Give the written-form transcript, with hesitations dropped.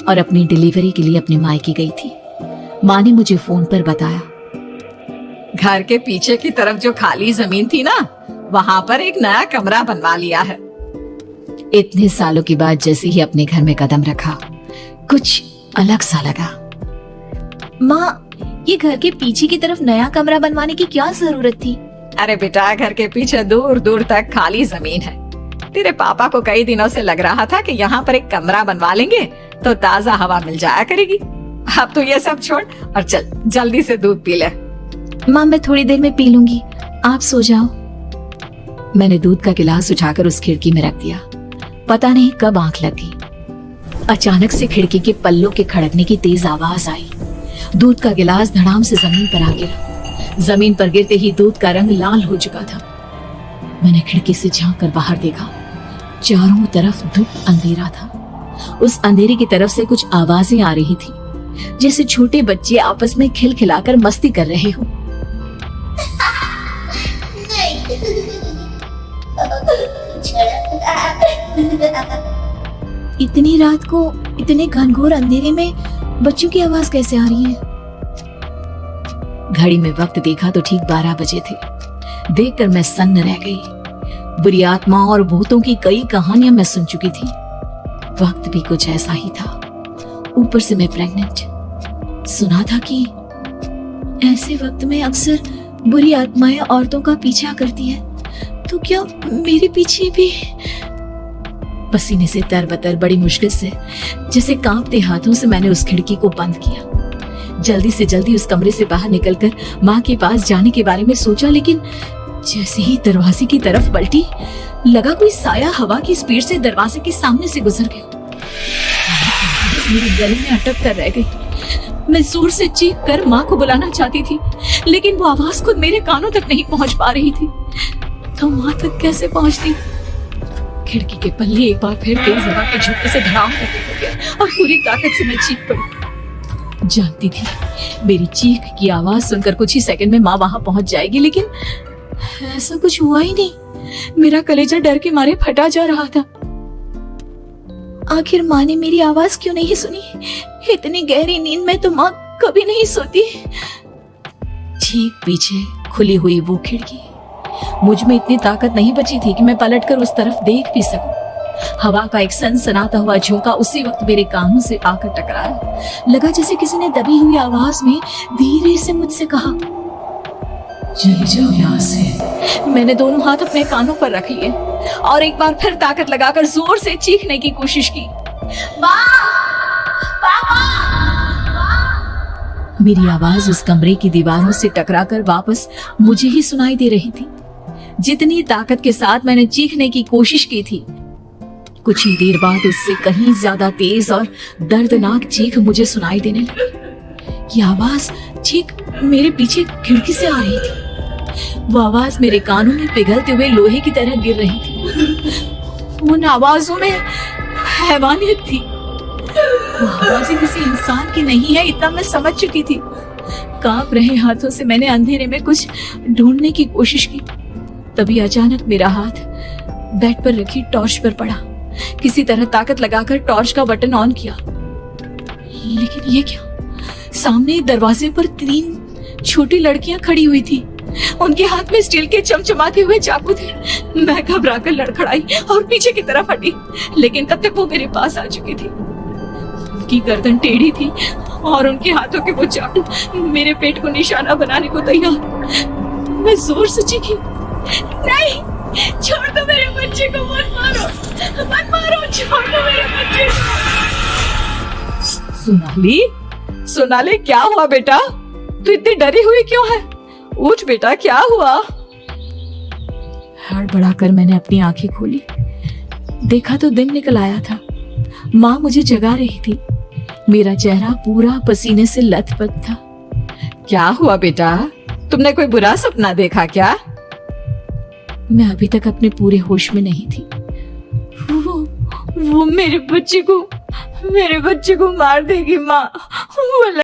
और अपनी डिलीवरी के लिए अपने मायके गई थी। माँ ने मुझे फोन पर बताया, घर के पीछे की तरफ जो खाली जमीन थी ना, वहाँ पर एक नया कमरा बनवा लिया है। इतने सालों के बाद जैसे ही अपने घर में कदम रखा, कुछ अलग सा लगा। माँ, ये घर के पीछे की तरफ नया कमरा बनवाने की क्या जरूरत थी? अरे बेटा, घर के पीछे दूर दूर तक खाली जमीन है। तेरे पापा को कई दिनों से लग रहा था कि यहाँ पर एक कमरा बनवा लेंगे तो ताजा हवा मिल जाया करेगी। अब तो ये सब छोड़ और चल जल्दी से दूध पी ले। माँ, मैं थोड़ी देर में पी लूंगी, आप सो जाओ। मैंने दूध का गिलास उठाकर उस खिड़की में रख दिया। पता नहीं कब आंख लगी, अचानक से खिड़की के पल्लों के खड़कने की तेज आवाज आई। दूध का गिलास धड़ाम से जमीन पर आ गिरा। जमीन पर गिरते ही दूध का रंग लाल हो चुका था। मैंने खिड़की से झांक कर बाहर देखा। चारों तरफ धूप अंधेरा था। उस अंधेरे की तरफ से कुछ आवाजें आ रही थी, जैसे छोटे बच्चे आपस में खिलखिलाकर मस्ती कर रहे हो। इतनी रात को इतने घनघोर अंधेरे में बच्चों की आवाज कैसे आ रही है? घड़ी में वक्त देखा तो ठीक 12 बजे थे। देखकर मैं सन्न रह गई। बुरी आत्मा और भूतों की कई कहानियां मैं सुन चुकी थी। वक्त भी कुछ ऐसा ही था। ऊपर से मैं प्रेग्नेंट। सुना था कि ऐसे वक्त में अक्सर बुरी आत्माएं औरतों का पीछा करती है, तो क्या मेरे पीछे भी? पसीने से तरबतर बड़ी मुश्किल से, जैसे कांपते हाथों से मैंने उस खिड़की को बंद किया। जल्दी से जल्दी उस कमरे से बाहर निकलकर माँ के पास जाने के बारे में सोचा, लेकिन जैसे ही दरवाजे की तरफ पलटी, लगा कोई साया हवा की स्पीड से दरवाजे के सामने से गुजर गया। मेरे गले में अटक कर रह गई। मैं जोर से चीख कर माँ को बुलाना चाहती थी, लेकिन वो आवाज खुद मेरे कानों तक नहीं पहुंच पा रही थी। तो माँ तक कैसे पहुंचती? खिड़की के पल्ले एक बार फिर तेज हवा के झोंके से धड़ाम करने लगे और पूरी ताकत से मैं चीख पड़ी। जानती थी मेरी चीख की आवाज सुनकर कुछ ही सेकंड में माँ वहां पहुंच जाएगी, लेकिन ऐसा कुछ हुआ ही नहीं। मेरा कलेजा डर के मारे फटा जा रहा था। आखिर माँ ने मेरी आवाज क्यों नहीं सुनी? इतनी गहरी नींद में तो माँ कभी नहीं सोती। ठीक पीछे खुली हुई वो खिड़की। मुझ में इतनी ताकत नहीं बची थी कि मैं पलटकर उस तरफ देख भी सकूं। हवा का एक सनसनाता हुआ झोंका उसी वक्त मेरे कानों से आकर टकराया। लगा जैसे किसी ने दबी हुई आवाज में धीरे से मुझसे कहा, चली जाओ यहाँ से। मैंने दोनों हाथ अपने कानों पर रख लिए और एक बार फिर ताकत लगाकर जोर से चीखने की कोशिश की। मेरी आवाज उस कमरे की दीवारों से टकराकर वापस मुझे ही सुनाई दे रही थी। जितनी ताकत के साथ मैंने चीखने की कोशिश की थी, कुछ ही देर बाद उससे कहीं ज्यादा तेज और दर्दनाक चीख मुझे सुनाई देने लगी। ये आवाज ठीक मेरे पीछे खिड़की से आ रही थी। वो आवाज मेरे कानों में पिघलते हुए लोहे की तरह गिर रही थी। उन आवाजों में हैवानियत थी। वो आवाजें किसी इंसान की नहीं है, इतना मैं समझ चुकी थी। कांप रहे हाथों से मैंने अंधेरे में कुछ ढूंढने की कोशिश की। तभी अचानक मेरा हाथ बेड पर रखी टॉर्च पर पड़ा। किसी तरह ताकत लगाकर टॉर्च का बटन ऑन किया, लेकिन ये क्या? सामने दरवाजे पर 3 छोटी लड़कियां खड़ी हुई थी। उनके हाथ में स्टील के चमचमाते हुए चाकू थे। मैं घबराकर लड़खड़ाई और पीछे की तरफ हटी, लेकिन तब तक वो मेरे पास आ चुकी थी। उनकी गर्दन टेढ़ी थी और उनके हाथों के वो चाकू मेरे पेट को निशाना बनाने को तैयार। मैं जोर से चीखी, नहीं, छोड़ दो मेरे बच्चे को, मत मारो, मत मारो, छोड़ दो मेरे बच्चे को। सोनाली, सोनाली, क्या हुआ बेटा? तू इतनी डरी हुई क्यों है? उठ बेटा, क्या हुआ? हड़बड़ाकर मैंने अपनी आंखें खोली। देखा तो दिन निकल आया था। माँ मुझे जगा रही थी। मेरा चेहरा पूरा पसीने से लथपथ था। क्या हुआ बेटा? तुमने कोई बुरा सपना देखा क्या? मैं अभी तक अपने पूरे होश में नहीं थी। वो मेरे बच्चे को मार देगी माँ।